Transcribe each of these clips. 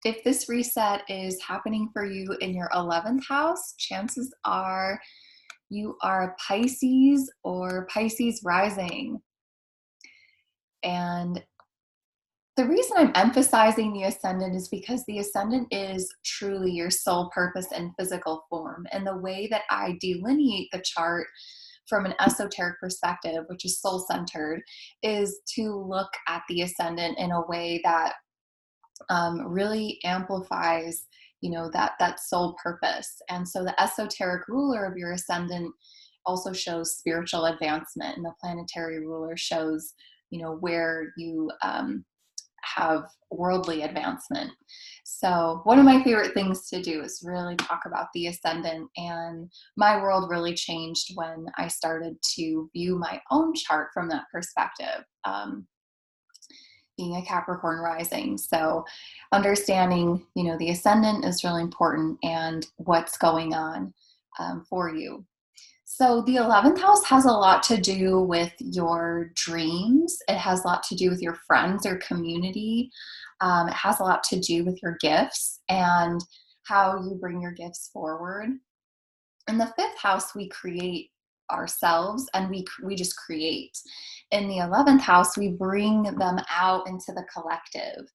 if this reset is happening for you in your 11th house, chances are you are a Pisces or Pisces rising. And the reason I'm emphasizing the ascendant is because the ascendant is truly your soul purpose in physical form. And the way that I delineate the chart from an esoteric perspective, which is soul centered, is to look at the ascendant in a way that really amplifies, that soul purpose. And so the esoteric ruler of your ascendant also shows spiritual advancement, and the planetary ruler shows, where you have worldly advancement. So one of my favorite things to do is really talk about the ascendant, and my world really changed when I started to view my own chart from that perspective. Being a Capricorn rising. So understanding, the ascendant is really important and what's going on for you. So the 11th house has a lot to do with your dreams. It has a lot to do with your friends or community. It has a lot to do with your gifts and how you bring your gifts forward. In the 5th house, we create ourselves, and we just create. In the 11th house, we bring them out into the collective.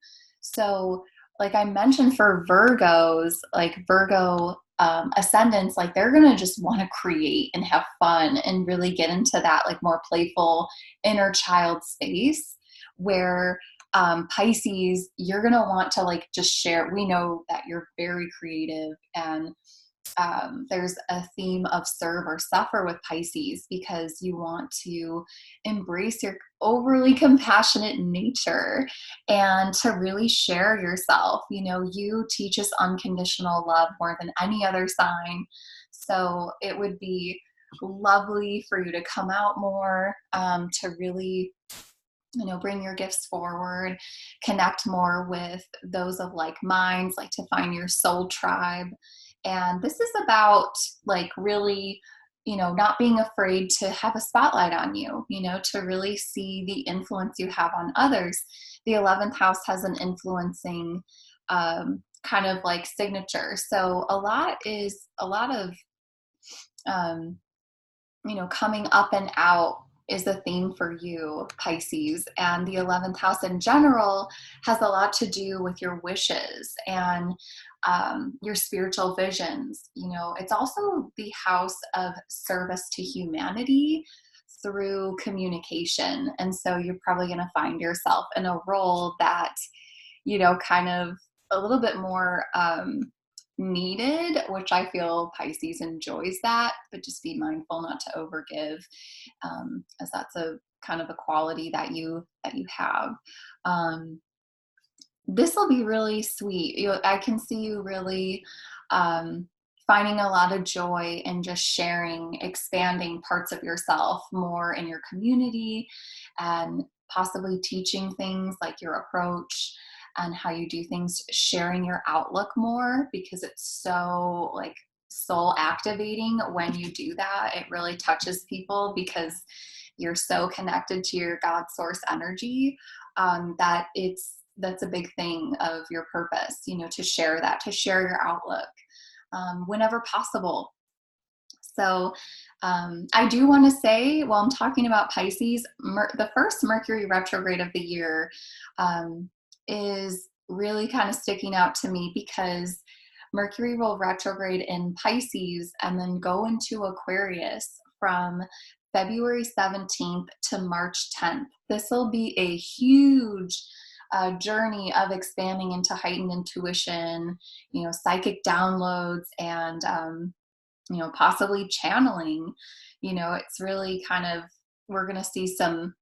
So like I mentioned, for Virgos, like Virgo ascendants, like they're gonna just want to create and have fun and really get into that like more playful inner child space, where Pisces, you're gonna want to like just share. We know that you're very creative, and there's a theme of serve or suffer with Pisces, because you want to embrace your overly compassionate nature and to really share yourself. You teach us unconditional love more than any other sign. So it would be lovely for you to come out more, to really bring your gifts forward, connect more with those of like minds, like to find your soul tribe. And this is about like really, not being afraid to have a spotlight on you, to really see the influence you have on others. The 11th house has an influencing kind of like signature. So a lot of, coming up and out is a theme for you, Pisces. And the 11th house in general has a lot to do with your wishes and your spiritual visions. It's also the house of service to humanity through communication. And so you're probably going to find yourself in a role that, kind of a little bit more needed, which I feel Pisces enjoys that, but just be mindful not to overgive, as that's a kind of a quality that you have. This will be really sweet. I can see you really finding a lot of joy in just sharing, expanding parts of yourself more in your community, and possibly teaching things like your approach and how you do things, sharing your outlook more, because it's so like soul activating when you do that. It really touches people because you're so connected to your God source energy, that's a big thing of your purpose, to share that, to share your outlook whenever possible. So I do want to say, while I'm talking about Pisces, the first Mercury retrograde of the year is really kind of sticking out to me, because Mercury will retrograde in Pisces and then go into Aquarius from February 17th to March 10th. This will be a huge journey of expanding into heightened intuition, psychic downloads, and, possibly channeling. It's really kind of, we're going to see some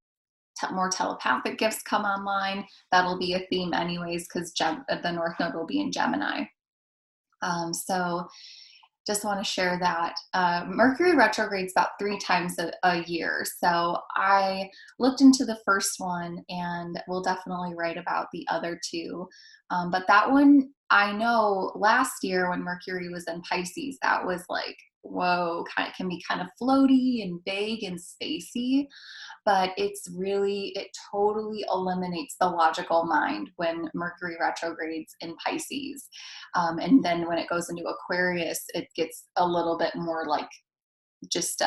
more telepathic gifts come online. That'll be a theme anyways, because the North Node will be in Gemini. So just want to share that. Mercury retrogrades about 3 times a year. So I looked into the first one, and we'll definitely write about the other 2. But that one, I know last year when Mercury was in Pisces, that was like whoa, can be kind of floaty and vague and spacey, but it totally eliminates the logical mind when Mercury retrogrades in Pisces. And then when it goes into Aquarius, it gets a little bit more like just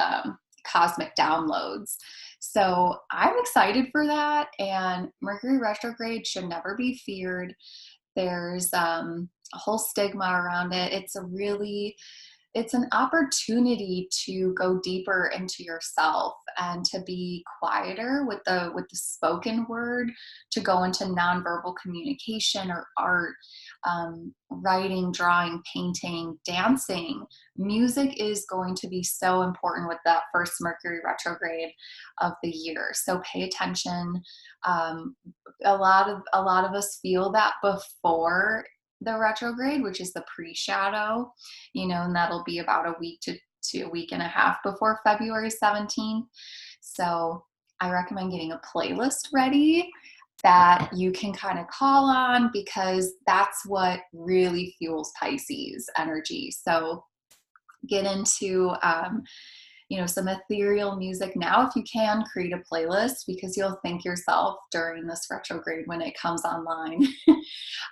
cosmic downloads. So I'm excited for that. And Mercury retrograde should never be feared. There's a whole stigma around it. It's an opportunity to go deeper into yourself and to be quieter with the spoken word, to go into nonverbal communication or art, writing, drawing, painting, dancing. Music is going to be so important with that first Mercury retrograde of the year. So pay attention. Um, a lot of us feel that before the retrograde, which is the pre-shadow, and that'll be about a week to a week and a half before February 17th. So I recommend getting a playlist ready that you can kind of call on, because that's what really fuels Pisces energy. So get into some ethereal music now if you can. Create a playlist, because you'll thank yourself during this retrograde when it comes online.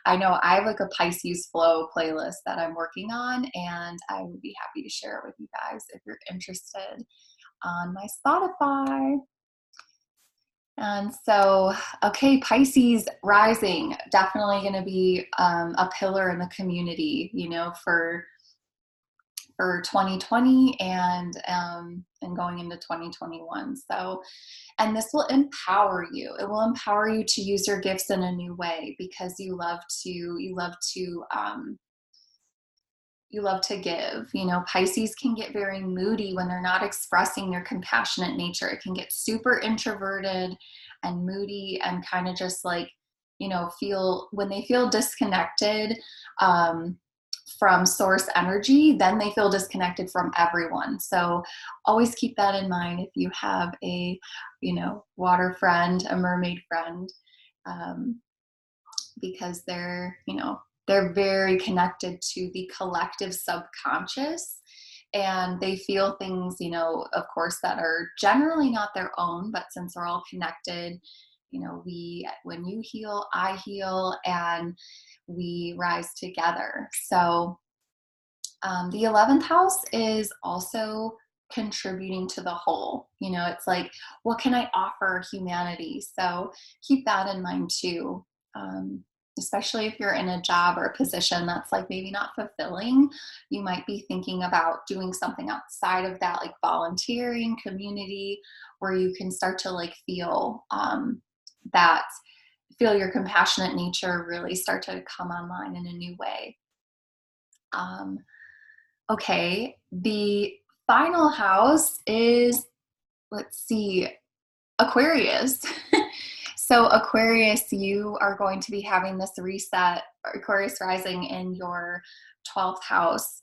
I know I have like a Pisces flow playlist that I'm working on, and I would be happy to share it with you guys if you're interested on my Spotify. And so, okay, Pisces rising, definitely going to be a pillar in the community, for 2020 and going into 2021. So, and this will empower you. It will empower you to use your gifts in a new way, because you love to give. Pisces can get very moody when they're not expressing their compassionate nature. It can get super introverted and moody and kind of just like, when they feel disconnected from source energy, then they feel disconnected from everyone. So always keep that in mind if you have a, water friend, a mermaid friend, because they're very connected to the collective subconscious, and they feel things, of course, that are generally not their own, but since we're all connected, when you heal, I heal, and we rise together. So the 11th house is also contributing to the whole. It's like, what can I offer humanity? So keep that in mind too. Especially if you're in a job or a position that's like maybe not fulfilling, you might be thinking about doing something outside of that, like volunteering, community, where you can start to like feel your compassionate nature really start to come online in a new way. Okay, the final house is, let's see, Aquarius. So Aquarius, you are going to be having this reset, Aquarius rising in your 12th house.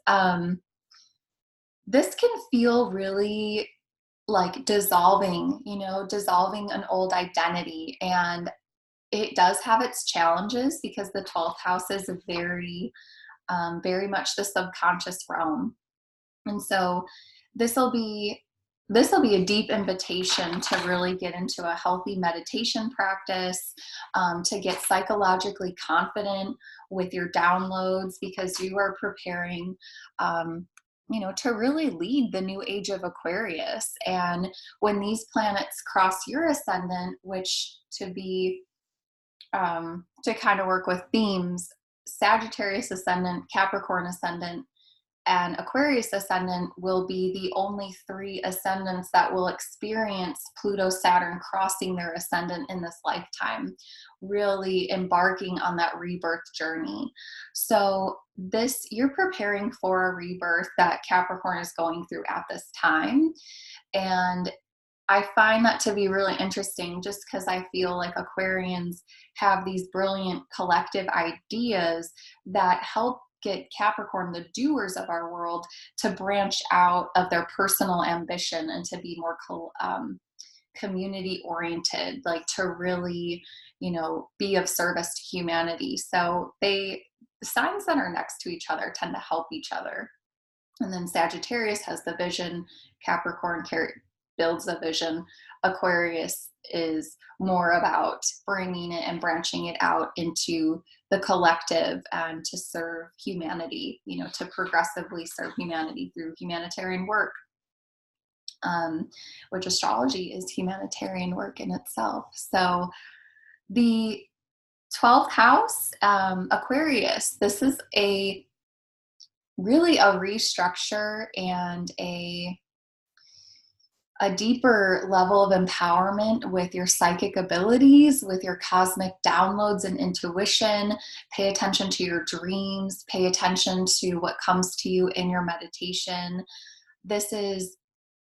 This can feel really like dissolving an old identity. And it does have its challenges, because the 12th house is very much the subconscious realm. And so this will be a deep invitation to really get into a healthy meditation practice, to get psychologically confident with your downloads, because you are preparing, to really lead the new age of Aquarius. And when these planets cross your ascendant, which to kind of work with themes, Sagittarius ascendant, Capricorn ascendant, and Aquarius ascendant will be the only 3 ascendants that will experience Pluto Saturn crossing their ascendant in this lifetime, really embarking on that rebirth journey. So you're preparing for a rebirth that Capricorn is going through at this time. And I find that to be really interesting, just because I feel like Aquarians have these brilliant collective ideas that help get Capricorn, the doers of our world, to branch out of their personal ambition and to be more community oriented, like to really, be of service to humanity. So the signs that are next to each other tend to help each other. And then Sagittarius has the vision, Capricorn builds a vision. Aquarius is more about bringing it and branching it out into the collective and to serve humanity, to progressively serve humanity through humanitarian work, which astrology is humanitarian work in itself. So the 12th house, Aquarius, this is really a restructure and a deeper level of empowerment with your psychic abilities, with your cosmic downloads and intuition. Pay attention to your dreams, pay attention to what comes to you in your meditation. This is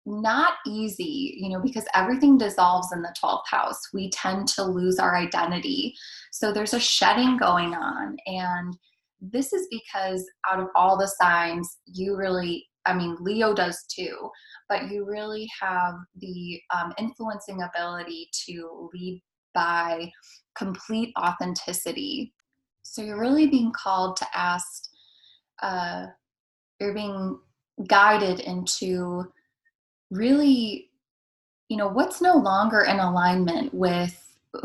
not easy, because everything dissolves in the 12th house. We tend to lose our identity. So there's a shedding going on. And this is because out of all the signs, Leo does too, but you really have the influencing ability to lead by complete authenticity. So you're really being called to ask, you're being guided into really, what's no longer in alignment with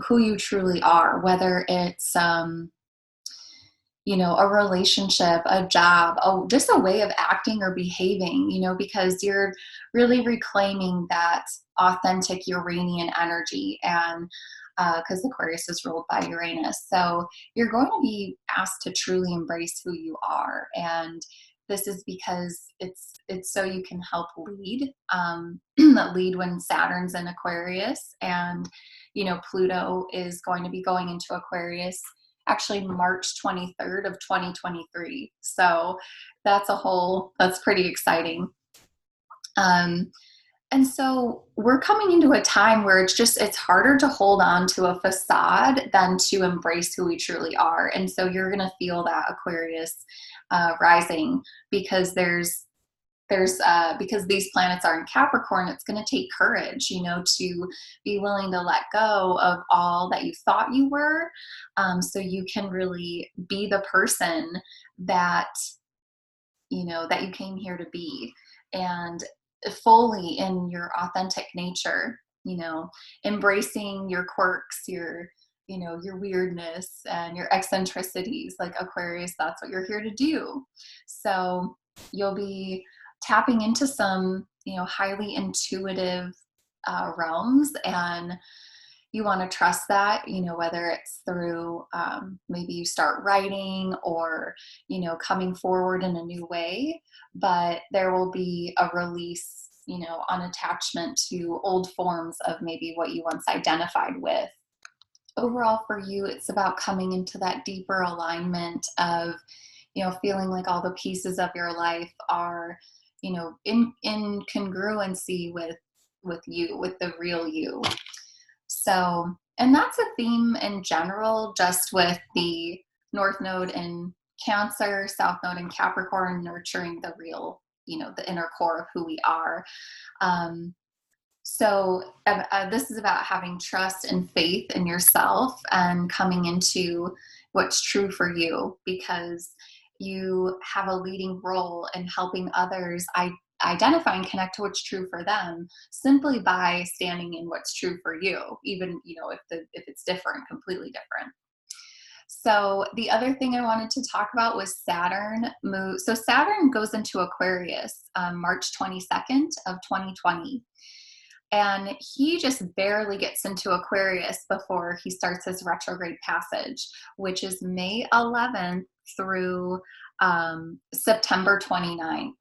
who you truly are, whether it's, a relationship, a job, just a way of acting or behaving, because you're really reclaiming that authentic Uranian energy. And because Aquarius is ruled by Uranus. So you're going to be asked to truly embrace who you are. And this is because it's so you can help lead, lead when Saturn's in Aquarius. And, Pluto is going to be going into Aquarius actually March 23rd of 2023. So that's pretty exciting. And so we're coming into a time where it's harder to hold on to a facade than to embrace who we truly are. And so you're going to feel that Aquarius rising because because these planets are in Capricorn. It's going to take courage, to be willing to let go of all that you thought you were, so you can really be the person that, that you came here to be, and fully in your authentic nature, embracing your quirks, your weirdness and your eccentricities. Like Aquarius, that's what you're here to do. So you'll be tapping into some, highly intuitive realms, and you want to trust that, whether it's through maybe you start writing or, coming forward in a new way, but there will be a release, on attachment to old forms of maybe what you once identified with. Overall for you, it's about coming into that deeper alignment of, feeling like all the pieces of your life are, in congruency with you, with the real you. So, and that's a theme in general, just with the North Node in Cancer, South Node in Capricorn, nurturing the real, the inner core of who we are. So this is about having trust and faith in yourself and coming into what's true for you, because you have a leading role in helping others identify and connect to what's true for them simply by standing in what's true for you, even, if it's different, completely different. So the other thing I wanted to talk about was Saturn move. So Saturn goes into Aquarius March 22nd of 2020. And he just barely gets into Aquarius before he starts his retrograde passage, which is May 11th through September 29th.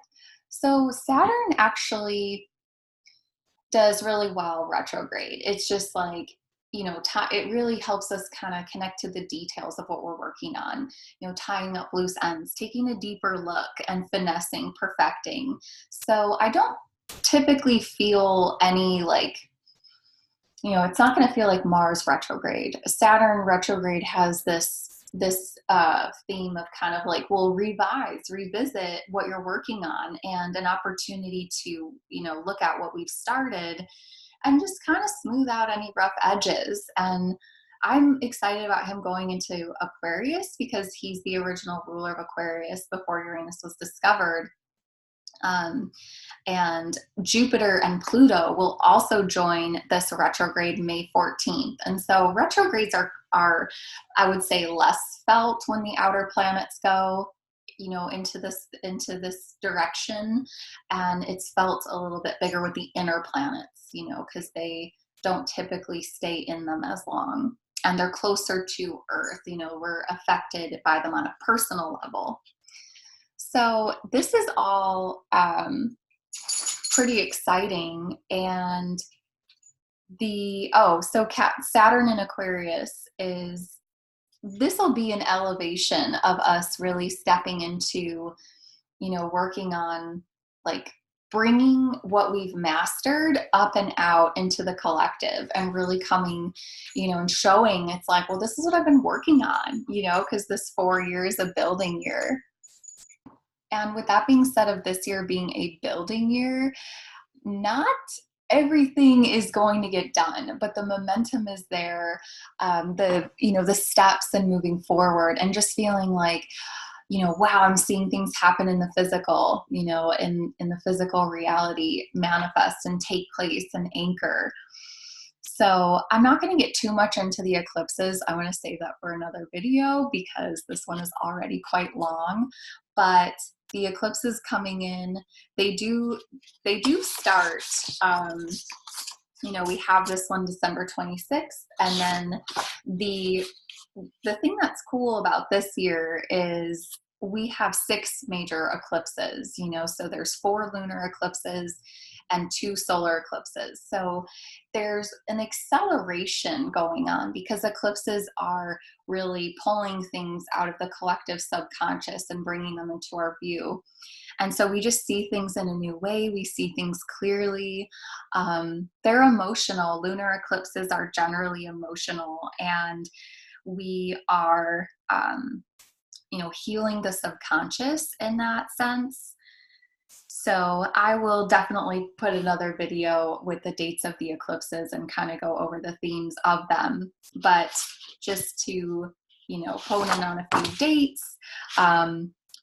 So Saturn actually does really well retrograde. It's just like, it really helps us kind of connect to the details of what we're working on, tying up loose ends, taking a deeper look and finessing, perfecting. So I don't typically feel any it's not going to feel like Mars retrograde. Saturn retrograde has this theme of kind of like, we'll revisit what you're working on, and an opportunity to, look at what we've started and just kind of smooth out any rough edges. And I'm excited about him going into Aquarius because he's the original ruler of Aquarius before Uranus was discovered. And Jupiter and Pluto will also join this retrograde May 14th. And so retrogrades are, I would say, less felt when the outer planets go, into this direction. And it's felt a little bit bigger with the inner planets, because they don't typically stay in them as long. And they're closer to Earth. We're affected by them on a personal level. So this is all pretty exciting. And Saturn in Aquarius this will be an elevation of us really stepping into, working on like bringing what we've mastered up and out into the collective, and really coming, and showing it's like, well, this is what I've been working on, because this 4 years is a building year. And with that being said, of this year being a building year, not everything is going to get done, but the momentum is there. The steps and moving forward, and just feeling like, wow, I'm seeing things happen in the physical, in the physical reality manifest and take place and anchor. So I'm not going to get too much into the eclipses. I want to save that for another video because this one is already quite long. But the eclipses coming in, they do start. We have this one December 26th, and then the thing that's cool about this year is we have 6 major eclipses. So there's 4 lunar eclipses and 2 solar eclipses. So there's an acceleration going on because eclipses are really pulling things out of the collective subconscious and bringing them into our view. And so we just see things in a new way. We see things clearly. They're emotional. Lunar eclipses are generally emotional, and we are, healing the subconscious in that sense. So I will definitely put another video with the dates of the eclipses and kind of go over the themes of them. But just to, hone in on a few dates,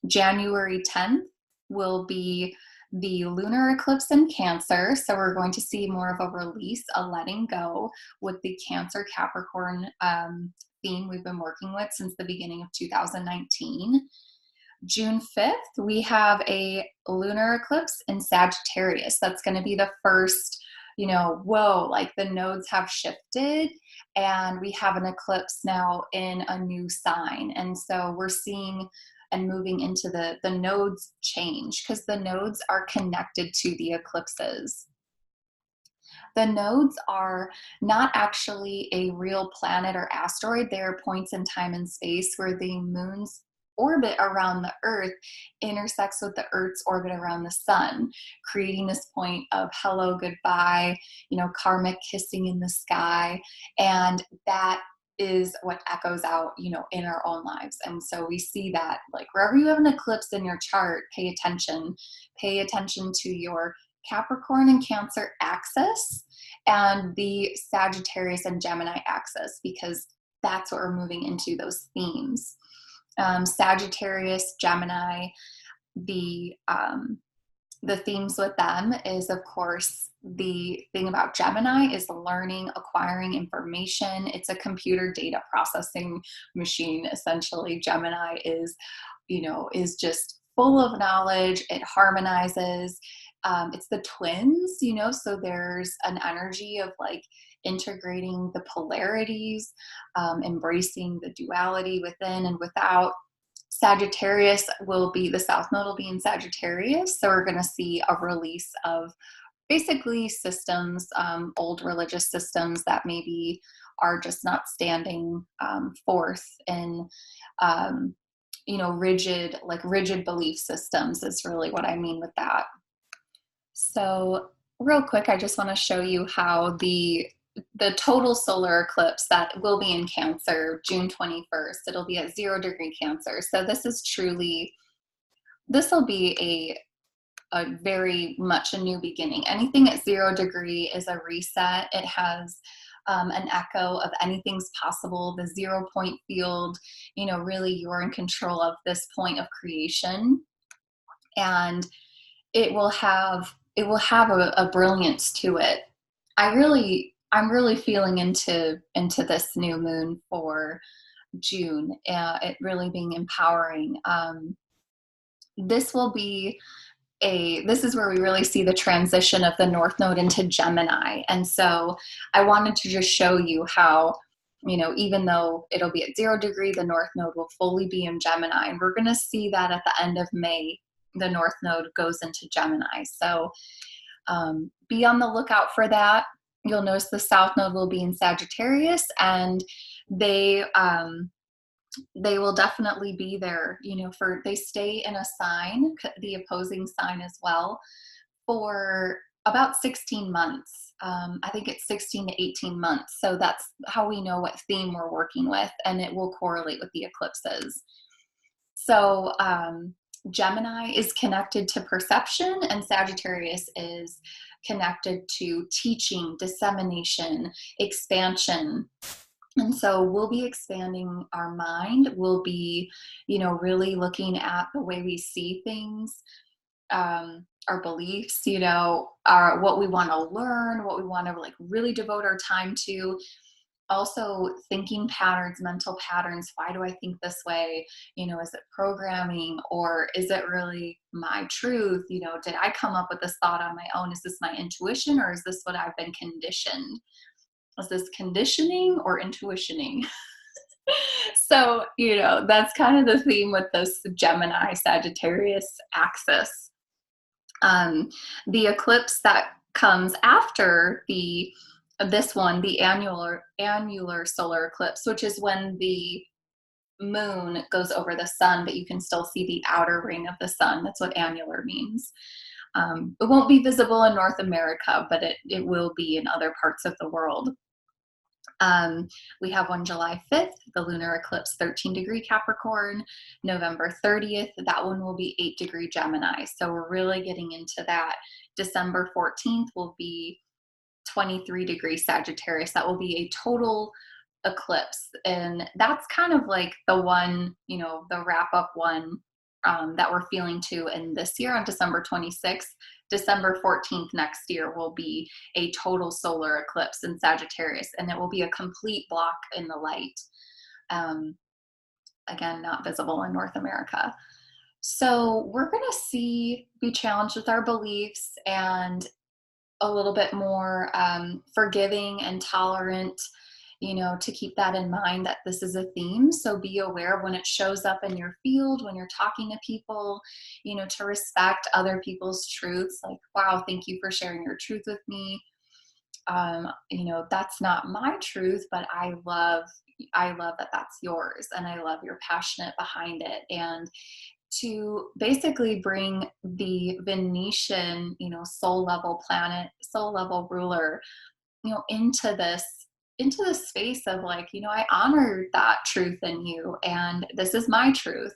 January 10th will be the lunar eclipse in Cancer. So we're going to see more of a release, a letting go with the Cancer Capricorn theme we've been working with since the beginning of 2019. June 5th, we have a lunar eclipse in Sagittarius. That's going to be the first, whoa, like the nodes have shifted and we have an eclipse now in a new sign. And so we're seeing and moving into the nodes change because the nodes are connected to the eclipses. The nodes are not actually a real planet or asteroid. They are points in time and space where the moon's orbit around the Earth intersects with the Earth's orbit around the sun, creating this point of hello, goodbye, karmic kissing in the sky. And that is what echoes out, in our own lives. And so we see that, like, wherever you have an eclipse in your chart, pay attention to your Capricorn and Cancer axis and the Sagittarius and Gemini axis, because that's what we're moving into, those themes. Sagittarius, Gemini, the themes with them is, of course, the thing about Gemini is learning, acquiring information. It's a computer data processing machine. Essentially, Gemini is just full of knowledge. It harmonizes. It's the twins, so there's an energy of like integrating the polarities, embracing the duality within and without. Sagittarius the South Node will be in Sagittarius. So we're going to see a release of basically systems, old religious systems that maybe are just not standing forth in, rigid belief systems is really what I mean with that. So real quick, I just want to show you how the total solar eclipse that will be in Cancer, June 21st, it'll be at 0 degree Cancer. So this will be a very much a new beginning. Anything at 0 degree is a reset. It has an echo of anything's possible, the 0 point field, really you're in control of this point of creation. And it will have a brilliance to it. I'm really feeling into this new moon for June. It really being empowering. This will be this is where we really see the transition of the North Node into Gemini. And so I wanted to just show you how, even though it'll be at 0 degree, the North Node will fully be in Gemini. And we're going to see that at the end of May, the North Node goes into Gemini. So be on the lookout for that. You'll notice the South Node will be in Sagittarius, and they will definitely be there, they stay in a sign, the opposing sign as well, for about 16 months. I think it's 16 to 18 months. So that's how we know what theme we're working with, and it will correlate with the eclipses. So Gemini is connected to perception, and Sagittarius is connected to teaching, dissemination, expansion. And so we'll be expanding our mind. We'll be, really looking at the way we see things, our beliefs, what we want to learn, what we want to really devote our time to. Also thinking patterns, mental patterns. Why do I think this way? Is it programming, or is it really my truth? Did I come up with this thought on my own? Is this my intuition, or is this what I've been conditioned? Is this conditioning or intuitioning? So, that's kind of the theme with this Gemini Sagittarius axis. The eclipse that comes after this one, the annular solar eclipse, which is when the moon goes over the sun, but you can still see the outer ring of the sun. That's what annular means. It won't be visible in North America, but it will be in other parts of the world. We have one July 5th, the lunar eclipse, 13-degree Capricorn. November 30th, that one will be 8-degree Gemini. So we're really getting into that. December 14th will be 23-degree Sagittarius. That will be a total eclipse. And that's kind of like the one, the wrap up one that we're feeling too in this year on December 26th. December 14th next year will be a total solar eclipse in Sagittarius, and it will be a complete block in the light. Again, not visible in North America. So we're going to be challenged with our beliefs and a little bit more forgiving and tolerant, to keep that in mind, that this is a theme. So be aware of when it shows up in your field, when you're talking to people, to respect other people's truths. Like, wow, thank you for sharing your truth with me. That's not my truth, but I love that that's yours, and I love you're passionate behind it. And to basically bring the Venetian, soul level planet, soul level ruler, into this space of I honor that truth in you, and this is my truth.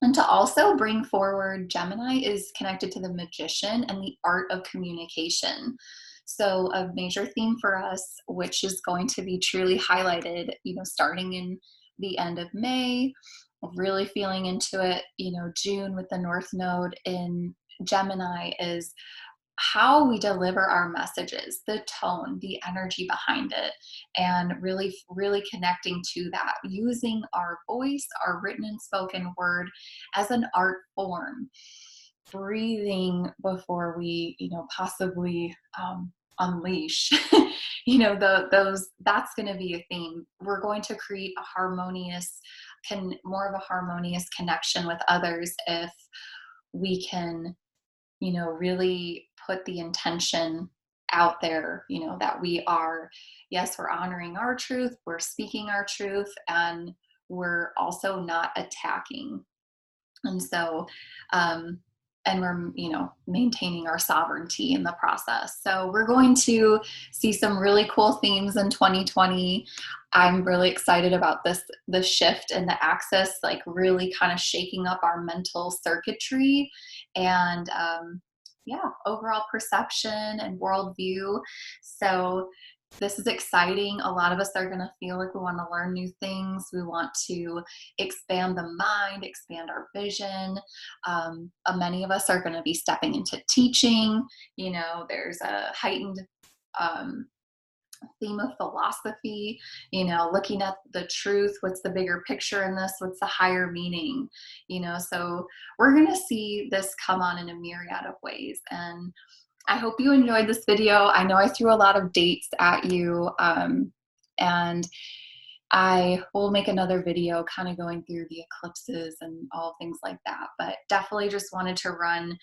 And to also bring forward, Gemini is connected to the magician and the art of communication. So a major theme for us, which is going to be truly highlighted, starting in the end of May, really feeling into it, June with the North Node in Gemini, is how we deliver our messages, the tone, the energy behind it, and really, really connecting to that, using our voice, our written and spoken word as an art form, breathing before we, possibly unleash, that's going to be a theme. We're going to create more of a harmonious connection with others if we can, really put the intention out there, that we are, yes, we're honoring our truth, we're speaking our truth, and we're also not attacking. And so, and we're, maintaining our sovereignty in the process. So we're going to see some really cool themes in 2020. I'm really excited about the shift in the axis, really kind of shaking up our mental circuitry and, overall perception and worldview. So This is exciting. A lot of us are going to feel like we want to learn new things. We want to expand the mind, expand our vision. Many of us are going to be stepping into teaching. You know, there's a heightened um, theme of philosophy, you know, looking at the truth. What's the bigger picture in this? What's the higher meaning? You know, so we're going to see this come on in a myriad of ways. And I hope you enjoyed this video. I know I threw a lot of dates at you, and I will make another video kind of going through the eclipses and all things like that. But definitely just wanted to run,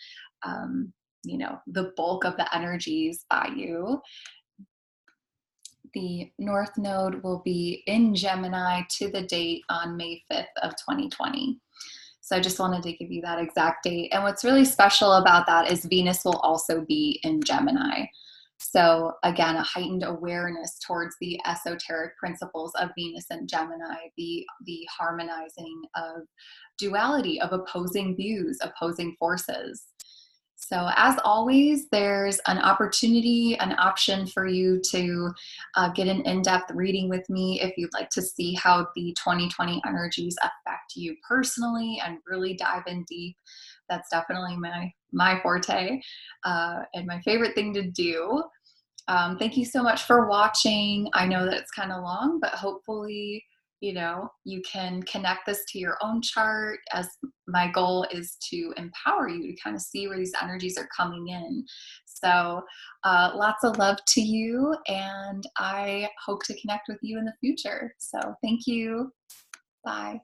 you know, the bulk of the energies by you. The North Node will be in Gemini to the date on May 5th of 2020. So I just wanted to give you that exact date. And what's really special about that is Venus will also be in Gemini. So again, a heightened awareness towards the esoteric principles of Venus and Gemini, the harmonizing of duality, of opposing views, opposing forces. So as always, there's an opportunity, an option for you to get an in-depth reading with me if you'd like to see how the 2020 energies affect you personally and really dive in deep. That's definitely my forte and my favorite thing to do. Thank you so much for watching. I know that it's kind of long, but hopefully, you know, you can connect this to your own chart, as my goal is to empower you to kind of see where these energies are coming in. So lots of love to you, and I hope to connect with you in the future. So thank you. Bye.